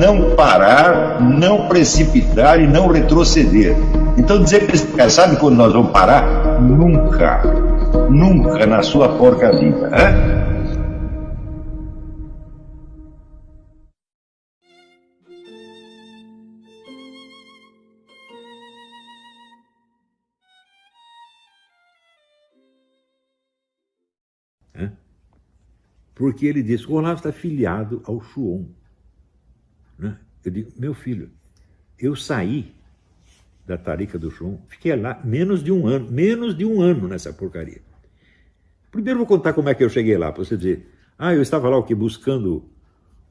não parar, não precipitar e não retroceder. Então dizer para esse cara, sabe quando nós vamos parar? Nunca. Nunca na sua porca vida. Né? Porque ele disse, o Olavo está filiado ao Shuon. Né? Eu digo, meu filho, eu saí da tarica do Shuon, fiquei lá menos de um ano nessa porcaria. Primeiro vou contar como é que eu cheguei lá, para você dizer, eu estava lá o quê? Buscando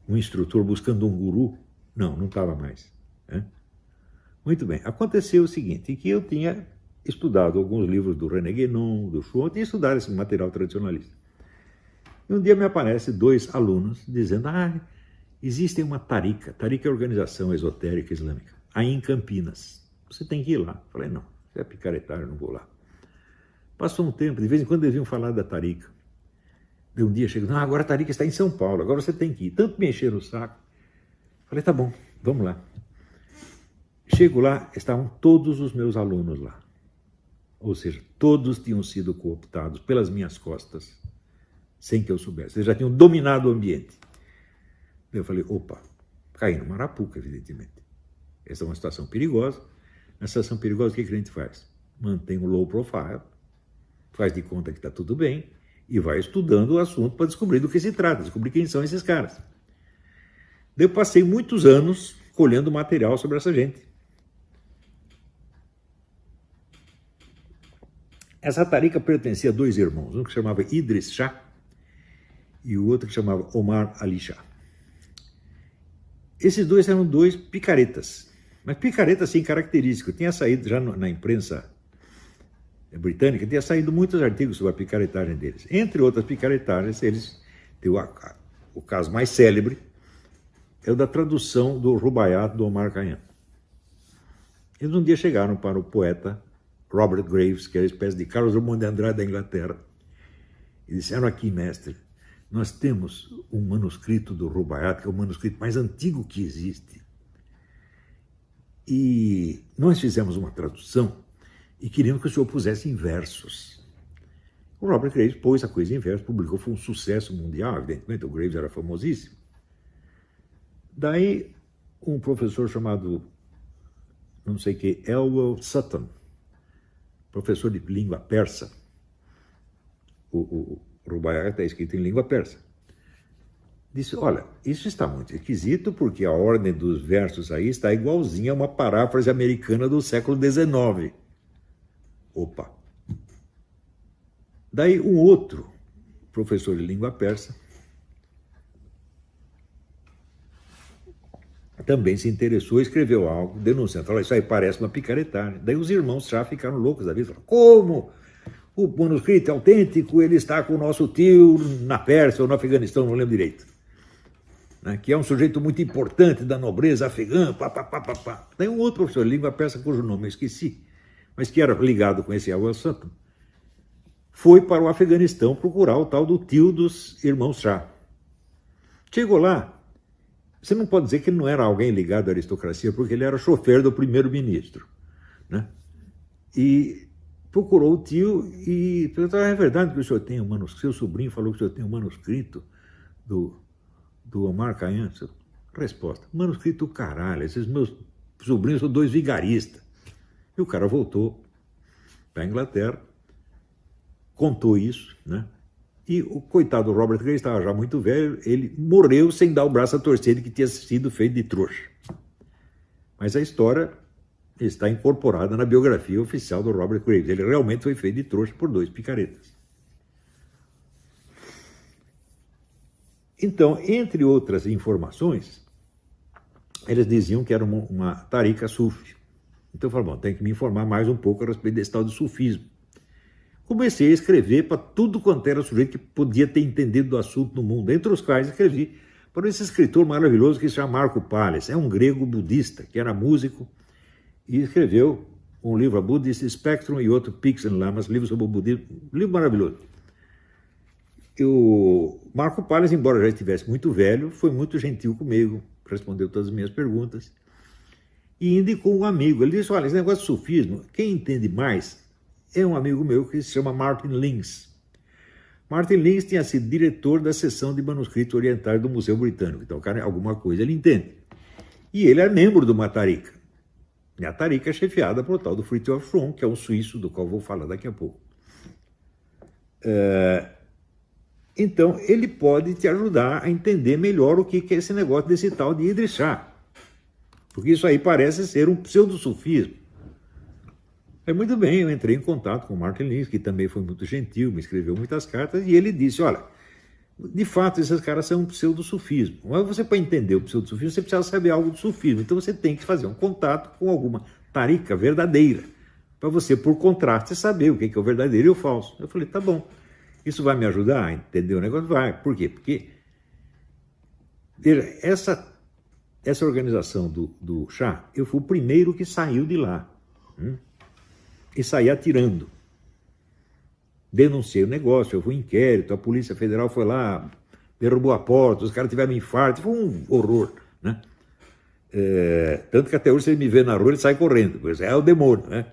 um instrutor, buscando um guru? Não estava mais. Né? Muito bem, aconteceu o seguinte, que eu tinha estudado alguns livros do René Guénon, do Shuon, eu tinha estudado esse material tradicionalista. E um dia me aparecem 2 alunos dizendo, existe uma tarica é organização esotérica islâmica, aí em Campinas, você tem que ir lá. Falei, não, você é picaretário, não vou lá. Passou um tempo, de vez em quando eles vinham falar da tarica. De um dia chegou, agora a tarica está em São Paulo, agora você tem que ir. Tanto me encheram o saco. Falei, tá bom, vamos lá. Chego lá, estavam todos os meus alunos lá. Ou seja, todos tinham sido cooptados pelas minhas costas, sem que eu soubesse. Eles já tinham dominado o ambiente. Eu falei, opa, caí numa arapuca, evidentemente. Essa é uma situação perigosa. Na situação perigosa, o que a gente faz? Mantém um low profile, faz de conta que está tudo bem e vai estudando o assunto para descobrir do que se trata, descobrir quem são esses caras. Daí eu passei muitos anos colhendo material sobre essa gente. Essa tarica pertencia a 2 irmãos, um que se chamava Idris Shah e o outro que se chamava Omar Ali Shah. Esses 2 eram 2 picaretas, mas picaretas sem característica. Tinha saído já na imprensa britânica, tinha saído muitos artigos sobre a picaretagem deles. Entre outras picaretagens, eles têm o caso mais célebre, é o da tradução do Rubaiyat do Omar Khayyam. Eles um dia chegaram para o poeta Robert Graves, que era uma espécie de Carlos Drummond de Andrade da Inglaterra, e disseram, aqui, mestre, nós temos um manuscrito do Rubaiyat, que é o manuscrito mais antigo que existe. E nós fizemos uma tradução e queríamos que o senhor pusesse em versos. O Robert Graves pôs a coisa em versos, publicou, foi um sucesso mundial, evidentemente, o Graves era famosíssimo. Daí, um professor chamado, não sei o que, Elwell Sutton, professor de língua persa, o Rubaiyat está escrito em língua persa, disse, olha, isso está muito esquisito porque a ordem dos versos aí está igualzinha a uma paráfrase americana do século XIX. Opa! Daí um outro professor de língua persa também se interessou e escreveu algo denunciando. Falou, isso aí parece uma picaretagem. Daí os irmãos já ficaram loucos da vida. Falaram, como? O manuscrito é autêntico, ele está com o nosso tio na Pérsia ou no Afeganistão, não lembro direito. Né? Que é um sujeito muito importante da nobreza afegã, pá. Daí um outro professor de língua persa, cujo nome eu esqueci, mas que era ligado com esse Elwell Sutton, foi para o Afeganistão procurar o tal do tio dos irmãos Shah. Chegou lá, você não pode dizer que ele não era alguém ligado à aristocracia, porque ele era chofer do primeiro-ministro. Né? E procurou o tio e perguntou, é verdade que o senhor tem um manuscrito? Seu sobrinho falou que o senhor tem um manuscrito do Omar Khayyam? Resposta, manuscrito caralho, esses meus sobrinhos são 2 vigaristas. E o cara voltou para a Inglaterra, contou isso, né? E o coitado Robert Graves estava já muito velho, ele morreu sem dar o braço a torcer de que tinha sido feito de trouxa. Mas a história está incorporada na biografia oficial do Robert Graves. Ele realmente foi feito de trouxa por 2 picaretas. Então, entre outras informações, eles diziam que era uma tarica sufi. Então eu falei, bom, tem que me informar mais um pouco a respeito desse tal de sufismo. Comecei a escrever para tudo quanto era sujeito que podia ter entendido do assunto no mundo, entre os quais escrevi para esse escritor maravilhoso que se chama Marco Palles, é um grego budista, que era músico, e escreveu um livro, a Buddhist Spectrum, e outro, Pics and Lamas, livro sobre o budismo, um livro maravilhoso. O Marco Palles, embora já estivesse muito velho, foi muito gentil comigo, respondeu todas as minhas perguntas e indicou um amigo. Ele disse, olha, esse negócio de sufismo, quem entende mais é um amigo meu que se chama Martin Lins. Martin Lins tinha sido diretor da seção de manuscritos orientais do Museu Britânico, então o cara, alguma coisa ele entende. E ele é membro de uma tarica. E a tarica é chefiada por tal do Fridtjof Schwann, que é um suíço, do qual vou falar daqui a pouco. Então, ele pode te ajudar a entender melhor o que é esse negócio desse tal de Idris Shah. Porque isso aí parece ser um pseudo-sufismo. Muito bem, eu entrei em contato com o Martin Lins, que também foi muito gentil, me escreveu muitas cartas, e ele disse, olha, de fato, esses caras são um pseudo-sufismo. Mas você, para entender o pseudo-sufismo, você precisa saber algo do sufismo. Então você tem que fazer um contato com alguma tarica verdadeira, para você, por contraste, saber o que é o verdadeiro e o falso. Eu falei, tá bom, isso vai me ajudar a entender o negócio? Vai. Por quê? Porque, veja, essa organização do Shah, eu fui o primeiro que saiu de lá. E saí atirando. Denunciei o negócio, eu fui em inquérito, a Polícia Federal foi lá, derrubou a porta, os caras tiveram um infarto, foi um horror, né? Tanto que até hoje, se ele me vê na rua, ele sai correndo, pois é o demônio, né?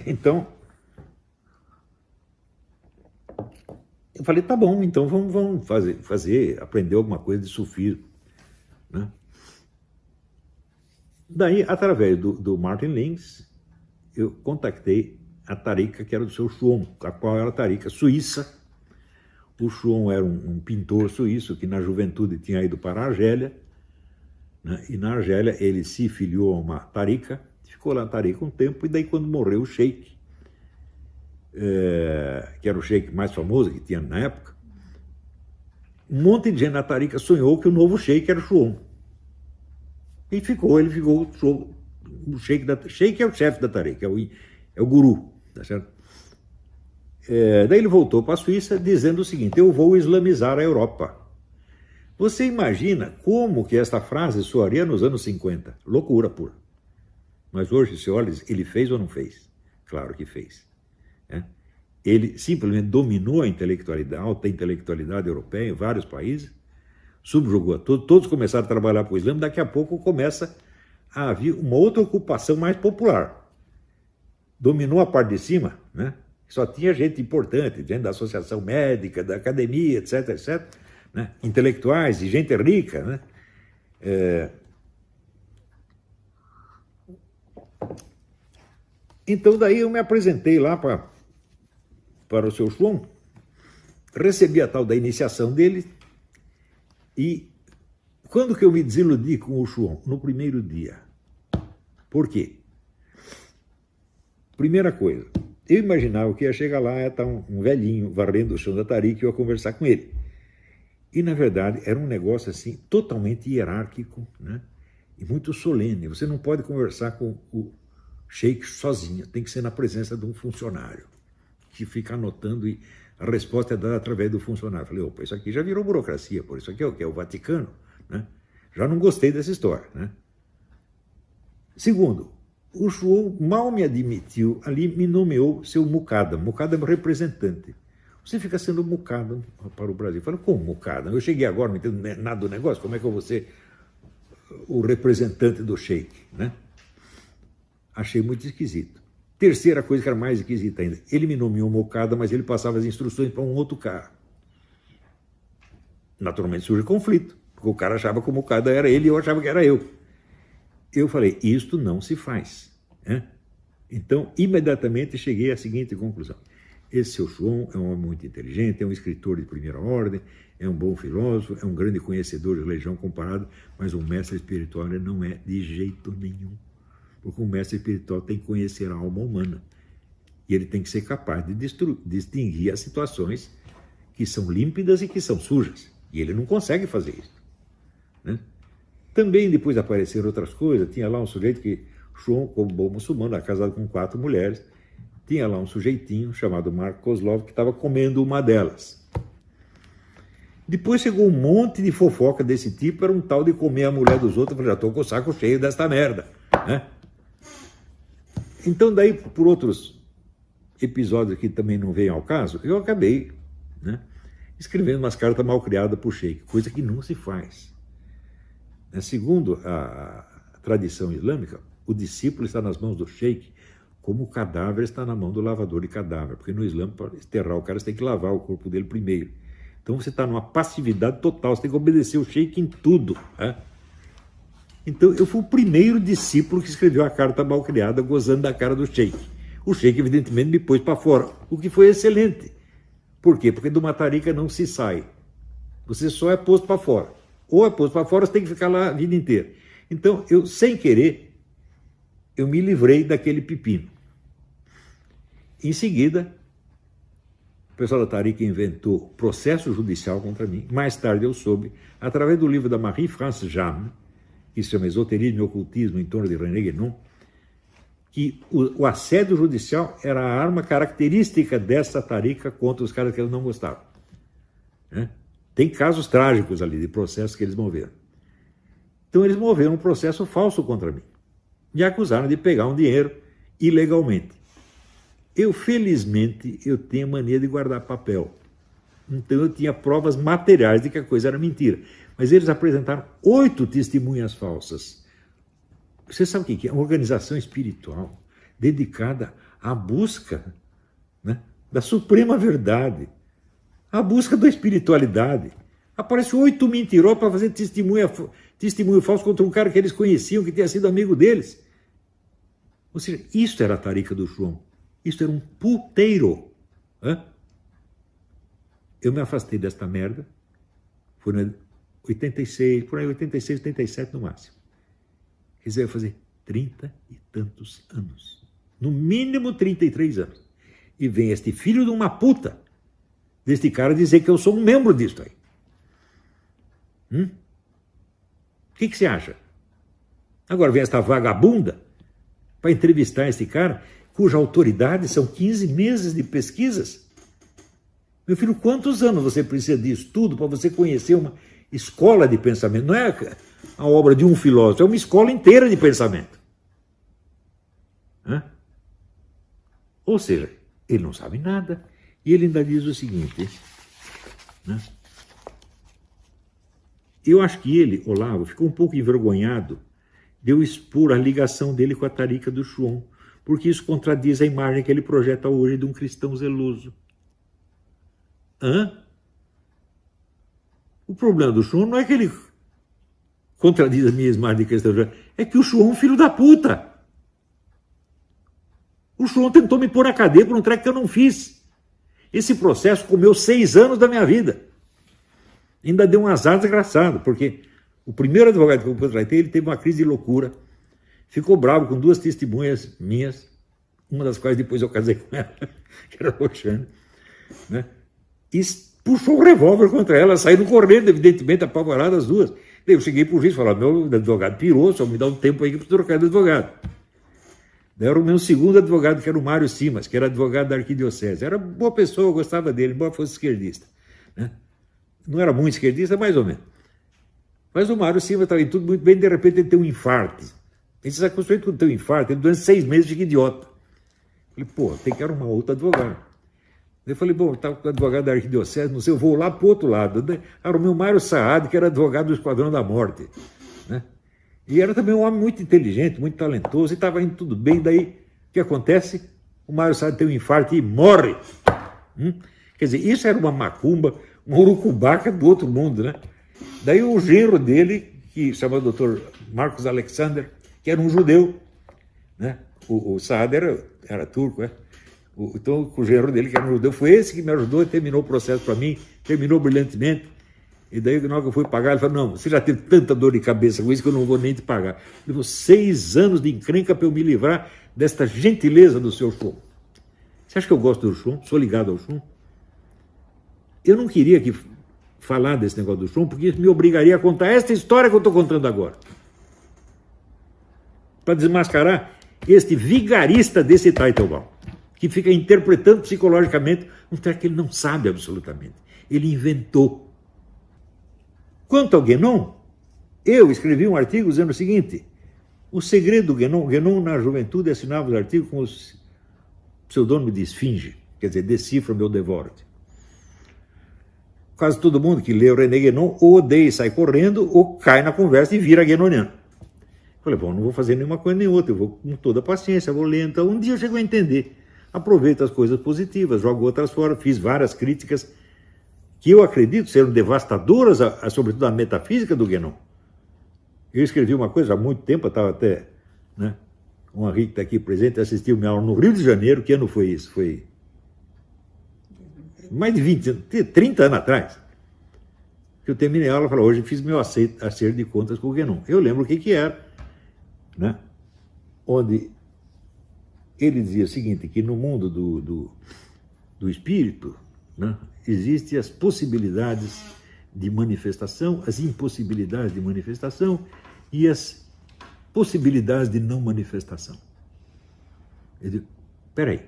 Então, eu falei, tá bom, então vamos aprender alguma coisa de sufismo, né? Daí, através do Martin Lins, eu contactei a tarica que era do seu Schwann, a qual era a tarica suíça. O Schwann era um pintor suíço que na juventude tinha ido para a Argélia, né? E na Argélia ele se filiou a uma tarica, ficou lá na tarica um tempo, e daí quando morreu o sheik, que era o sheik mais famoso que tinha na época, um monte de gente na tarica sonhou que o novo sheik era o Schwann. E ele ficou o sheik é o chefe da tarica, é o guru, tá certo? Daí ele voltou para a Suíça dizendo o seguinte, eu vou islamizar a Europa. Você imagina como que esta frase soaria nos anos 50? Loucura pura. Mas hoje, se olha, ele fez ou não fez? Claro que fez. Ele simplesmente dominou a alta intelectualidade europeia em vários países, subjugou a todos começaram a trabalhar para o Islã, daqui a pouco começa a haver uma outra ocupação mais popular. Dominou a parte de cima, né? Só tinha gente importante, gente da associação médica, da academia, etc, etc, né? Intelectuais e gente rica, né? Então daí eu me apresentei lá para o seu Schwann, recebi a tal da iniciação dele, e quando que eu me desiludi com o Schwann? No primeiro dia. Por quê? Primeira coisa, eu imaginava que ia chegar lá, ia estar um velhinho varrendo o chão da tarica e eu ia conversar com ele. E, na verdade, era um negócio assim, totalmente hierárquico, né? E muito solene. Você não pode conversar com o sheik sozinho, tem que ser na presença de um funcionário, que fica anotando e a resposta é dada através do funcionário. Falei, opa, isso aqui já virou burocracia, por isso aqui é o que? É o Vaticano, né? Já não gostei dessa história, né? Segundo, o Schwann mal me admitiu, ali me nomeou seu muqaddam. Muqaddam é representante. Você fica sendo muqaddam para o Brasil. Eu falei, como muqaddam? Eu cheguei agora, não entendo nada do negócio, como é que eu vou ser o representante do sheik, né? Achei muito esquisito. Terceira coisa que era mais esquisita ainda, ele me nomeou muqaddam, mas ele passava as instruções para um outro cara. Naturalmente surge conflito, porque o cara achava que o muqaddam era ele e eu achava que era eu. Eu falei, isto não se faz, né? Então, imediatamente cheguei à seguinte conclusão. Esse seu Schwann é um homem muito inteligente, é um escritor de primeira ordem, é um bom filósofo, é um grande conhecedor de religião comparado, mas um mestre espiritual ele não é de jeito nenhum. Porque um mestre espiritual tem que conhecer a alma humana. E ele tem que ser capaz de distinguir as situações que são límpidas e que são sujas. E ele não consegue fazer isso, né? Também depois apareceram outras coisas. Tinha lá um sujeito que, Schwann, como bom muçulmano, era casado com 4 mulheres, tinha lá um sujeitinho chamado Mark Kozlov que estava comendo uma delas. Depois chegou um monte de fofoca desse tipo, era um tal de comer a mulher dos outros. Eu falei, já estou com o saco cheio desta merda, né? Então daí, por outros episódios que também não vêm ao caso, eu acabei, né, escrevendo umas cartas mal criadas para o sheik, coisa que não se faz. Segundo a tradição islâmica, o discípulo está nas mãos do sheik, como o cadáver está na mão do lavador de cadáver, porque no Islã, para enterrar o cara, você tem que lavar o corpo dele primeiro. Então você está numa passividade total, você tem que obedecer o sheik em tudo. Né? Então eu fui o primeiro discípulo que escreveu a carta mal criada, gozando da cara do sheik. O sheik, evidentemente, me pôs para fora, o que foi excelente. Por quê? Porque de uma tarica não se sai. Você só é posto para fora. Ou é posto para fora, você tem que ficar lá a vida inteira. Então, eu, sem querer, eu me livrei daquele pepino. Em seguida, o pessoal da tarica inventou processo judicial contra mim. Mais tarde eu soube, através do livro da Marie-France Jamme, que se chama Esoterismo e Ocultismo em torno de René Guénon, que o assédio judicial era a arma característica dessa tarica contra os caras que eles não gostavam. Né? Tem casos trágicos ali de processos que eles moveram. Então eles moveram um processo falso contra mim. Me acusaram de pegar um dinheiro ilegalmente. Felizmente, eu tenho a mania de guardar papel. Então eu tinha provas materiais de que a coisa era mentira. Mas eles apresentaram 8 testemunhas falsas. Você sabe o que é? Uma organização espiritual dedicada à busca, né, da suprema verdade, à busca da espiritualidade. Aparece 8 mentirosos para fazer testemunho falso contra um cara que eles conheciam, que tinha sido amigo deles. Ou seja, isso era a tarica do João. Isso era um puteiro. Hã? Eu me afastei desta merda. Foi em 86, por aí 86, 87 no máximo. Quer dizer, eu ia fazer 30 e tantos anos. No mínimo 33 anos. E vem este filho de uma puta deste cara dizer que eu sou um membro disto aí. O que você acha? Agora vem esta vagabunda para entrevistar esse cara, cuja autoridade são 15 meses de pesquisas. Meu filho, quantos anos você precisa de estudo para você conhecer uma escola de pensamento? Não é a obra de um filósofo, é uma escola inteira de pensamento. Hã? Ou seja, ele não sabe nada. E ele ainda diz o seguinte, né? Eu acho que ele, Olavo, ficou um pouco envergonhado de eu expor a ligação dele com a tarica do João, porque isso contradiz a imagem que ele projeta hoje de um cristão zeloso. O problema do João não é que ele contradiz a minha imagem de cristão zeloso, é que o João é um filho da puta. O João tentou me pôr na cadeia por um treco que eu não fiz. Esse processo comeu 6 anos da minha vida. Ainda deu um azar desgraçado, porque o primeiro advogado que eu contratei, ele teve uma crise de loucura, ficou bravo com 2 testemunhas minhas, uma das quais depois eu casei com ela, que era a Roxane, né? E puxou o revólver contra ela, saíram correndo, evidentemente, apavoradas as duas. Daí eu cheguei pro juiz e falei, meu advogado pirou, só me dá um tempo aí que eu preciso trocar de advogado. Daí era o meu segundo advogado, que era o Mário Simas, que era advogado da Arquidiocese. Era boa pessoa, eu gostava dele, embora fosse esquerdista. Né? Não era muito esquerdista, mais ou menos. Mas o Mário Simas estava em tudo muito bem, de repente ele tem um infarto. Ele se acostumou com ter um infarto, ele durante 6 meses fica idiota. Eu falei, pô, tem que arrumar outro advogado. Eu falei, bom, estava com o advogado da Arquidiocese, não sei, eu vou lá para o outro lado. Arrumei o Mário Saad, que era advogado do Esquadrão da Morte. Né? E era também um homem muito inteligente, muito talentoso, e estava indo tudo bem. Daí, o que acontece? O Mário Saad tem um infarto e morre. Quer dizer, isso era uma macumba, uma urucubaca do outro mundo, né? Daí o genro dele, que se chama Dr. Marcos Alexander, que era um judeu, né? O Saad era turco, né? Então o genro dele, que era um judeu, foi esse que me ajudou e terminou o processo para mim, terminou brilhantemente. E daí, na hora que eu fui pagar, ele falou, não, você já teve tanta dor de cabeça com isso que eu não vou nem te pagar. Ele falou, 6 anos de encrenca para eu me livrar desta gentileza do seu João. Você acha que eu gosto do João? Sou ligado ao João? Eu não queria falar desse negócio do João, porque isso me obrigaria a contar esta história que eu estou contando agora. Para desmascarar este vigarista desse Teitelbaum, que fica interpretando psicologicamente um treco que ele não sabe absolutamente. Ele inventou. Quanto ao Guénon, eu escrevi um artigo dizendo o seguinte, o segredo do Guénon na juventude assinava os artigos com o pseudônimo de Esfinge, quer dizer, decifra meu devoro-te. quase todo mundo que lê o René Guénon ou odeia e sai correndo, ou cai na conversa e vira guénoniano. Falei, bom, não vou fazer nenhuma coisa nem outra, eu vou com toda a paciência, vou ler. Então, um dia eu chego a entender. Aproveito as coisas positivas, jogo outras fora, fiz várias críticas que eu acredito serem devastadoras, sobretudo a metafísica do Guénon. Eu escrevi uma coisa há muito tempo, eu estava até, né, o Henrique está aqui presente, assistiu minha aula no Rio de Janeiro. Que ano foi isso? Foi mais de 30 anos atrás, que eu terminei a aula e falei, hoje fiz meu acerto de contas com o Guénon. Eu lembro o que era, né? Onde ele dizia o seguinte, que no mundo do espírito, né, existem as possibilidades de manifestação, as impossibilidades de manifestação e as possibilidades de não manifestação. Eu digo, peraí,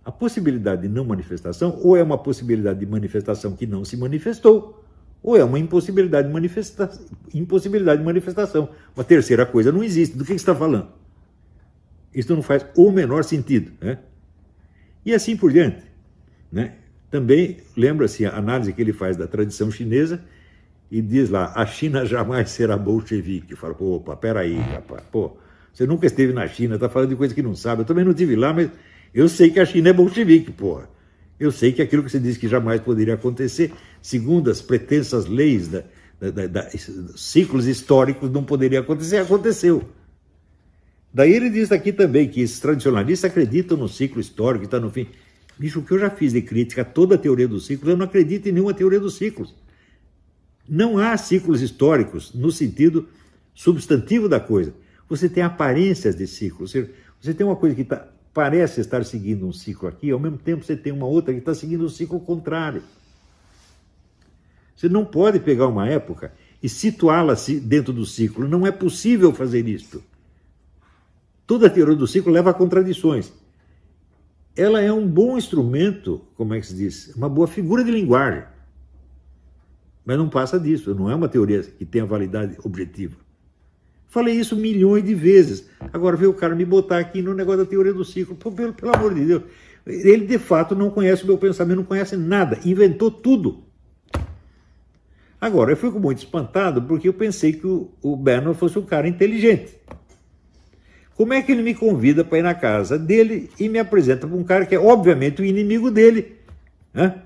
a possibilidade de não manifestação ou é uma possibilidade de manifestação que não se manifestou, ou é uma impossibilidade de manifestação. Uma terceira coisa não existe. Do que você está falando? Isso não faz o menor sentido, né? E assim por diante, né? Também lembra-se a análise que ele faz da tradição chinesa e diz lá, a China jamais será bolchevique. Fala, pô, opa, peraí, rapaz, pô, você nunca esteve na China, está falando de coisa que não sabe. Eu também não estive lá, mas eu sei que a China é bolchevique, porra. Eu sei que aquilo que você disse que jamais poderia acontecer, segundo as pretensas leis ciclos históricos, não poderia acontecer, aconteceu. Daí ele diz aqui também que esses tradicionalistas acreditam no ciclo histórico, que está no fim. Bicho, o que eu já fiz de crítica a toda a teoria dos ciclos, eu não acredito em nenhuma teoria dos ciclos. Não há ciclos históricos no sentido substantivo da coisa. Você tem aparências de ciclos. Você tem uma coisa que parece estar seguindo um ciclo aqui, ao mesmo tempo você tem uma outra que está seguindo um ciclo contrário. Você não pode pegar uma época e situá-la dentro do ciclo. Não é possível fazer isto. Toda a teoria do ciclo leva a contradições. Ela é um bom instrumento, como é que se diz? Uma boa figura de linguagem. Mas não passa disso, não é uma teoria que tenha validade objetiva. Falei isso milhões de vezes. Agora veio o cara me botar aqui no negócio da teoria do ciclo. Pô, pelo amor de Deus. Ele, de fato, não conhece o meu pensamento, não conhece nada. Inventou tudo. Agora, eu fico muito espantado porque eu pensei que o Bernard fosse um cara inteligente. Como é que ele me convida para ir na casa dele e me apresenta para um cara que é, obviamente, o inimigo dele, né?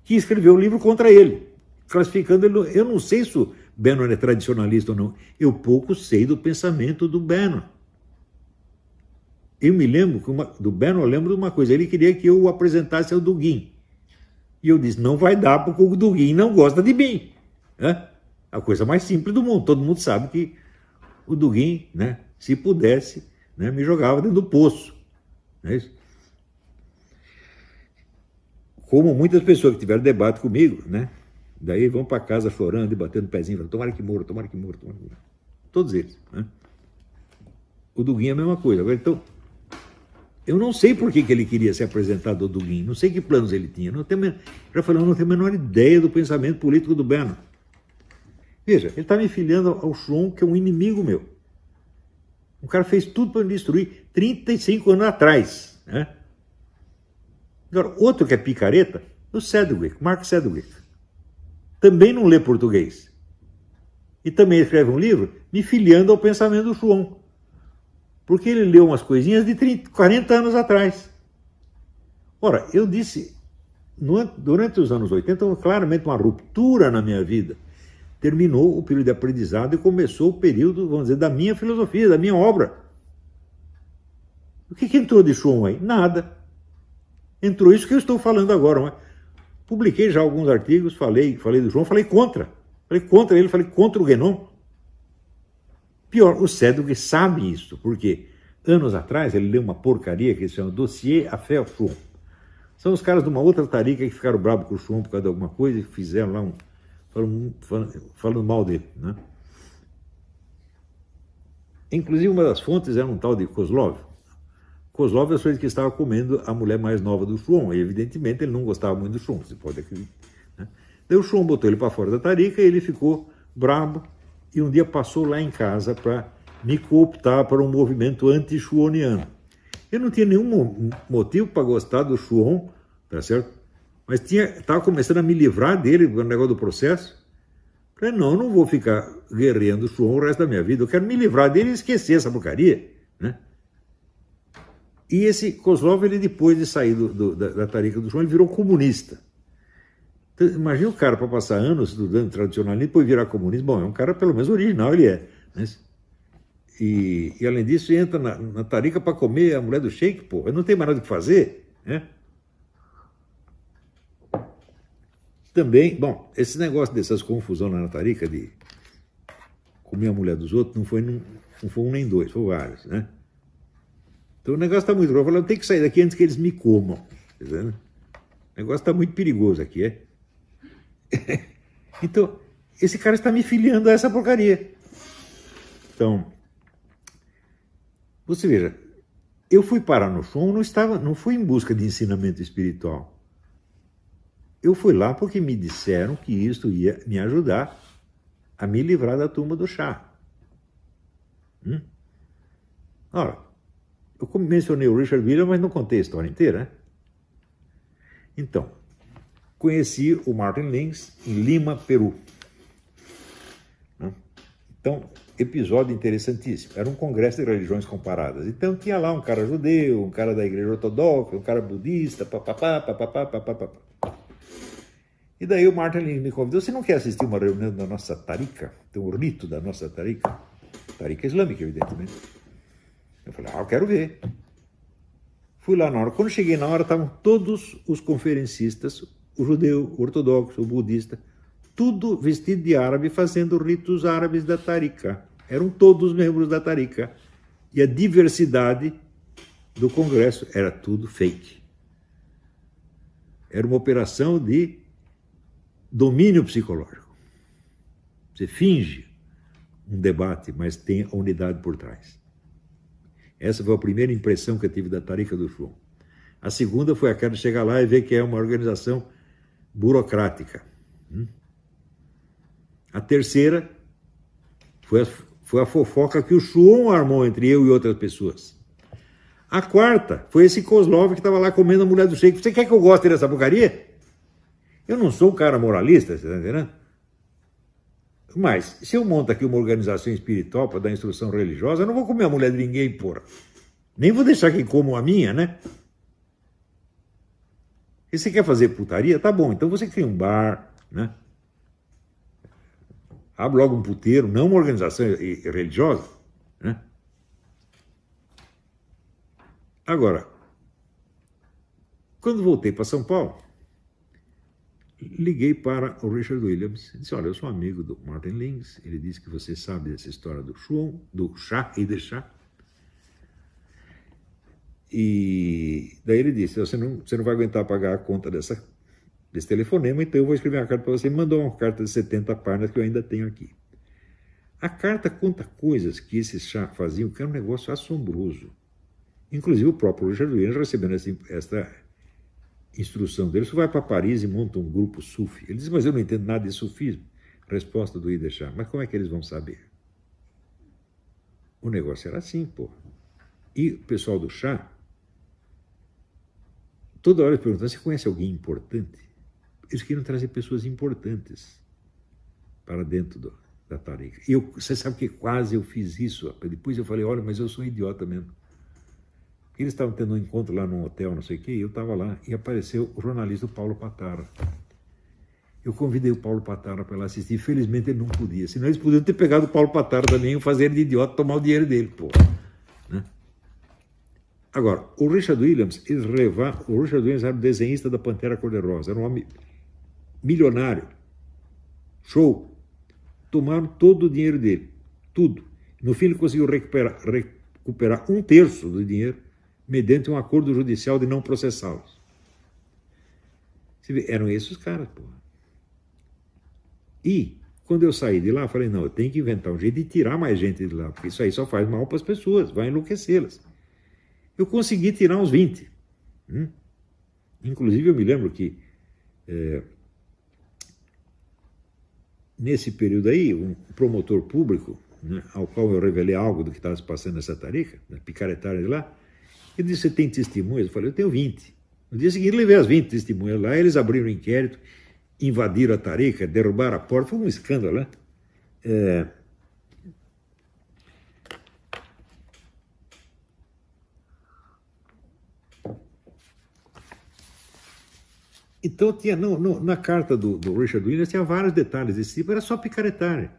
Que escreveu um livro contra ele, classificando ele... Eu não sei se o Bernard é tradicionalista ou não. Eu pouco sei do pensamento do Bernard. Eu me lembro do Bernard, eu lembro de uma coisa. Ele queria que eu o apresentasse ao Dugin. E eu disse, não vai dar porque o Dugin não gosta de mim. Né? A coisa mais simples do mundo. Todo mundo sabe que o Dugin, né, se pudesse, né, me jogava dentro do poço. Não é isso? Como muitas pessoas que tiveram debate comigo, né? Daí vão para casa chorando e batendo o pezinho, falando, tomara que morra, tomara que morra, tomara que morra. Todos eles. Né? O Dugin é a mesma coisa. Agora, então, eu não sei por que ele queria ser apresentado ao Dugin, não sei que planos ele tinha. Já falei, eu não tenho a menor ideia do pensamento político do Bernard. Veja, ele está me filiando ao Schwann, que é um inimigo meu. O cara fez tudo para me destruir 35 anos atrás. Né? Agora, outro que é picareta, o Sedgwick, Mark Sedgwick. Também não lê português. E também escreve um livro me filiando ao pensamento do Schwann. Porque ele leu umas coisinhas de 40 anos atrás. Ora, eu disse, durante os anos 80, houve claramente uma ruptura na minha vida. Terminou o período de aprendizado e começou o período, vamos dizer, da minha filosofia, da minha obra. O que entrou de Schwann aí? Nada. Entrou isso que eu estou falando agora. Mas publiquei já alguns artigos, falei do Schwann, falei contra ele, falei contra o Guénon. Pior, o Sedgwick sabe isso, porque anos atrás ele leu uma porcaria que se chama Dossier Affaire Schwann. São os caras de uma outra tarica que ficaram bravos com o Schwann por causa de alguma coisa e fizeram lá falando mal dele. Né? Inclusive uma das fontes era um tal de Kozlov. Kozlov é o que estava comendo a mulher mais nova do Schwann, e evidentemente ele não gostava muito do Schwann, você pode acreditar. Né? Daí o Schwann botou ele para fora da tarica e ele ficou brabo e um dia passou lá em casa para me cooptar para um movimento anti-schwanniano. Eu não tinha nenhum motivo para gostar do Schwann, tá certo? Mas estava começando a me livrar dele, o negócio do processo. Falei, não, eu não vou ficar guerreando o Shuon o resto da minha vida. Eu quero me livrar dele e esquecer essa porcaria, né? E esse Kozlov, ele depois de sair da tarica do Shuon, ele virou comunista. Então, imagina o cara para passar anos estudando tradicionalismo e depois virar comunista. Bom, é um cara pelo menos original, ele é. Né? E além disso, entra na tarica para comer a mulher do sheik, pô. Ele não tem mais nada o que fazer, né? Também, bom, esse negócio dessas confusões na tarica de comer a mulher dos outros não foi um nem dois, foi vários, né? Então o negócio está muito grave. Eu falei, eu tenho que sair daqui antes que eles me comam. Tá vendo? O negócio está muito perigoso aqui, é? Então, esse cara está me filiando a essa porcaria. Então, você veja, eu fui parar no Shuon, não fui em busca de ensinamento espiritual. Eu fui lá porque me disseram que isso ia me ajudar a me livrar da turma do chá. Ora, eu mencionei o Richard Williams, mas não contei a história inteira, né? Então, conheci o Martin Lins em Lima, Peru. Então, episódio interessantíssimo. Era um congresso de religiões comparadas. Então, tinha lá um cara judeu, um cara da igreja ortodoxa, um cara budista, papapá. E daí o Martin Lins me convidou, você não quer assistir uma reunião da nossa tarica? Tem um rito da nossa tarica? Tarica islâmica, evidentemente. Eu falei, eu quero ver. Fui lá na hora. Quando cheguei na hora, estavam todos os conferencistas, o judeu, o ortodoxo, o budista, tudo vestido de árabe, fazendo ritos árabes da tarica. Eram todos membros da tarica. E a diversidade do congresso era tudo fake. Era uma operação de domínio psicológico. Você finge um debate, mas tem a unidade por trás. Essa foi a primeira impressão que eu tive da tarica do Shuon. A segunda foi aquela de chegar lá e ver que é uma organização burocrática. A terceira foi a fofoca que o Shuon armou entre eu e outras pessoas. A quarta foi esse Kozlov que estava lá comendo a mulher do sheik. Você quer que eu goste dessa porcaria? Eu não sou um cara moralista, você está entendendo? Mas, se eu monto aqui uma organização espiritual para dar instrução religiosa, eu não vou comer a mulher de ninguém, porra. Nem vou deixar que comam a minha, né? E você quer fazer putaria? Tá bom, então você cria um bar, né? Abre logo um puteiro, não uma organização religiosa, né? Agora, quando voltei para São Paulo, liguei para o Richard Williams e disse, olha, eu sou amigo do Martin Lins, ele disse que você sabe dessa história do Shuon, do chá e de chá. E daí ele disse, você não vai aguentar pagar a conta desse telefonema, então eu vou escrever uma carta para você. Me mandou uma carta de 70 páginas que eu ainda tenho aqui. A carta conta coisas que esses chá faziam, que era um negócio assombroso. Inclusive o próprio Richard Williams recebendo essa instrução dele, você vai para Paris e monta um grupo sufi. Ele diz, mas eu não entendo nada de sufismo. Resposta do Ide Shah, mas como é que eles vão saber? O negócio era assim, pô. E o pessoal do chá, toda hora perguntando, você conhece alguém importante? Eles queriam trazer pessoas importantes para dentro da tarica. E você sabe que quase eu fiz isso. Depois eu falei, olha, mas eu sou um idiota mesmo. Eles estavam tendo um encontro lá num hotel, não sei o quê, e eu estava lá, e apareceu o jornalista Paulo Patara. Eu convidei o Paulo Patara para lá assistir, infelizmente ele não podia, senão eles podiam ter pegado o Paulo Patara também e fazer ele de idiota, tomar o dinheiro dele, pô. Né? Agora, o Richard Williams era o desenhista da Pantera Cor-de-Rosa, era um homem milionário, show. Tomaram todo o dinheiro dele, tudo. No fim ele conseguiu recuperar 1/3 do dinheiro, mediante um acordo judicial de não processá-los. Eram esses os caras, pô. E, quando eu saí de lá, eu falei, não, eu tenho que inventar um jeito de tirar mais gente de lá, porque isso aí só faz mal para as pessoas, vai enlouquecê-las. Eu consegui tirar uns 20. Inclusive, eu me lembro que, nesse período aí, um promotor público, né, ao qual eu revelei algo do que estava se passando nessa tarica, na picaretagem de lá, ele disse, você tem testemunhas? Eu falei, eu tenho 20. No dia seguinte, levei as 20 testemunhas lá, eles abriram o inquérito, invadiram a tarica, derrubaram a porta, foi um escândalo, né? Então, tinha, na carta do Richard Williams, tinha vários detalhes desse tipo, era só picaretagem.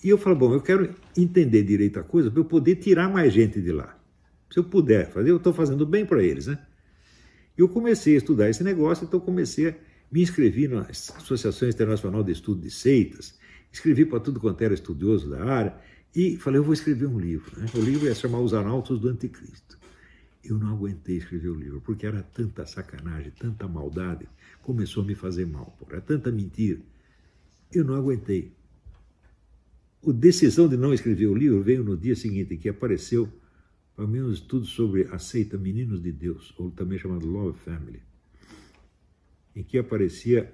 E eu falei, bom, eu quero entender direito a coisa para eu poder tirar mais gente de lá. Se eu puder fazer, eu estou fazendo bem para eles, né? Eu comecei a estudar esse negócio, então comecei a me inscrever na Associação Internacional de Estudo de Seitas, escrevi para tudo quanto era estudioso da área, e falei, eu vou escrever um livro. Né? O livro ia se chamar Os Arautos do Anticristo. Eu não aguentei escrever o livro, porque era tanta sacanagem, tanta maldade, começou a me fazer mal, era tanta mentira. Eu não aguentei. A decisão de não escrever o livro veio no dia seguinte, que apareceu para mim um estudo sobre a seita Meninos de Deus, ou também chamado Love Family, em que aparecia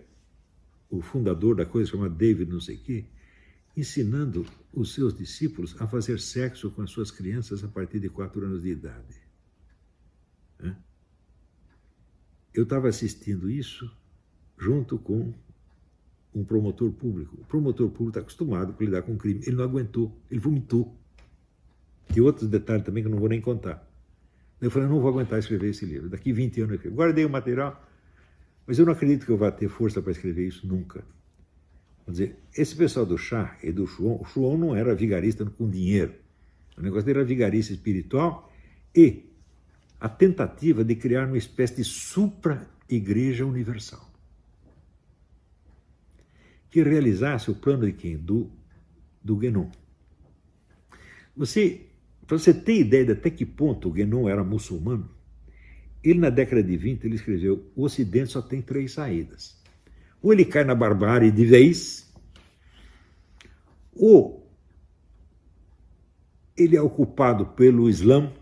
o fundador da coisa chamada David não sei o quê, ensinando os seus discípulos a fazer sexo com as suas crianças a partir de 4 anos de idade. Eu estava assistindo isso junto com um promotor público. O promotor público está acostumado a lidar com crime. Ele não aguentou, ele vomitou. E outros detalhes também que eu não vou nem contar. Eu falei, eu não vou aguentar escrever esse livro. Daqui 20 anos eu escrevo. Guardei o material, mas eu não acredito que eu vá ter força para escrever isso nunca. Quer dizer, esse pessoal do Shah e do Shuon, o Shuon não era vigarista com dinheiro. O negócio dele era vigarista espiritual e a tentativa de criar uma espécie de supra-igreja universal. Que realizasse o plano de quem? Do Guénon. Para você ter ideia de até que ponto o Guénon era muçulmano, ele na década de 20 ele escreveu, o Ocidente só tem 3 saídas. Ou ele cai na barbárie de vez, ou ele é ocupado pelo Islã,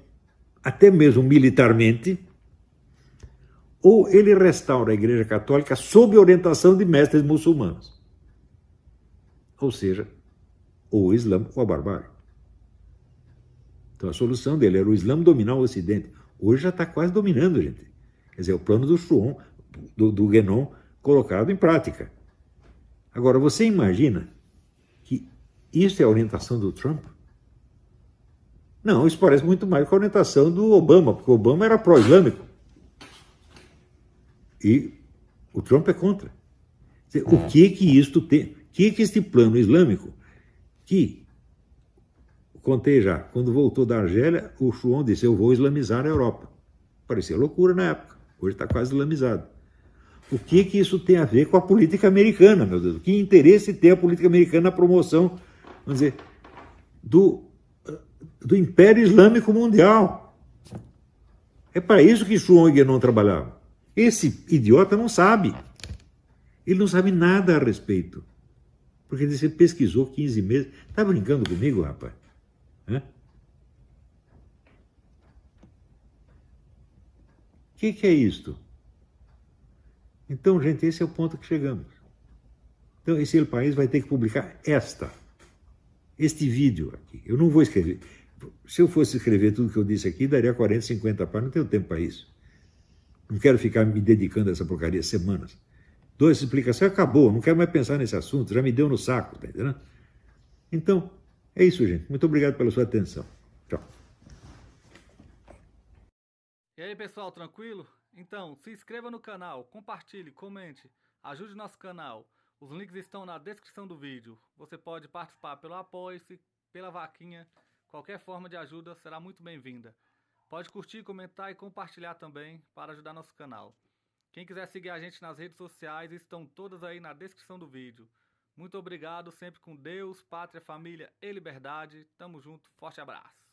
até mesmo militarmente, ou ele restaura a Igreja Católica sob orientação de mestres muçulmanos. Ou seja, ou o Islã ou a barbárie. Então a solução dele era o Islã dominar o Ocidente. Hoje já está quase dominando, gente. Quer dizer, o plano do Shuon, do Guénon, colocado em prática. Agora, você imagina que isso é a orientação do Trump? Não, isso parece muito mais com a orientação do Obama, porque o Obama era pró-islâmico. E o Trump é contra. Quer dizer, o que isto tem? O que este plano islâmico, que, contei já, quando voltou da Argélia, o Shuon disse, eu vou islamizar a Europa. Parecia loucura na época, hoje está quase islamizado. O que isso tem a ver com a política americana, meu Deus? Que interesse tem a política americana na promoção, vamos dizer, do Império Islâmico Mundial? É para isso que Shuon e Guénon trabalhavam. Esse idiota não sabe. Ele não sabe nada a respeito. Porque ele pesquisou 15 meses. Está brincando comigo, rapaz? O que é isto? Então, gente, esse é o ponto que chegamos. Então, esse país vai ter que publicar este vídeo aqui. Eu não vou escrever. Se eu fosse escrever tudo que eu disse aqui, daria 40, 50 páginas. Não tenho tempo para isso. Não quero ficar me dedicando a essa porcaria semanas. Dou essa explicação e acabou. Não quero mais pensar nesse assunto. Já me deu no saco, tá entendendo? Então, é isso, gente. Muito obrigado pela sua atenção. Tchau. E aí, pessoal, tranquilo? Então, se inscreva no canal, compartilhe, comente, ajude nosso canal. Os links estão na descrição do vídeo. Você pode participar pelo Apoie-se, pela vaquinha. Qualquer forma de ajuda será muito bem-vinda. Pode curtir, comentar e compartilhar também para ajudar nosso canal. Quem quiser seguir a gente nas redes sociais, estão todas aí na descrição do vídeo. Muito obrigado, sempre com Deus, pátria, família e liberdade. Tamo junto, forte abraço.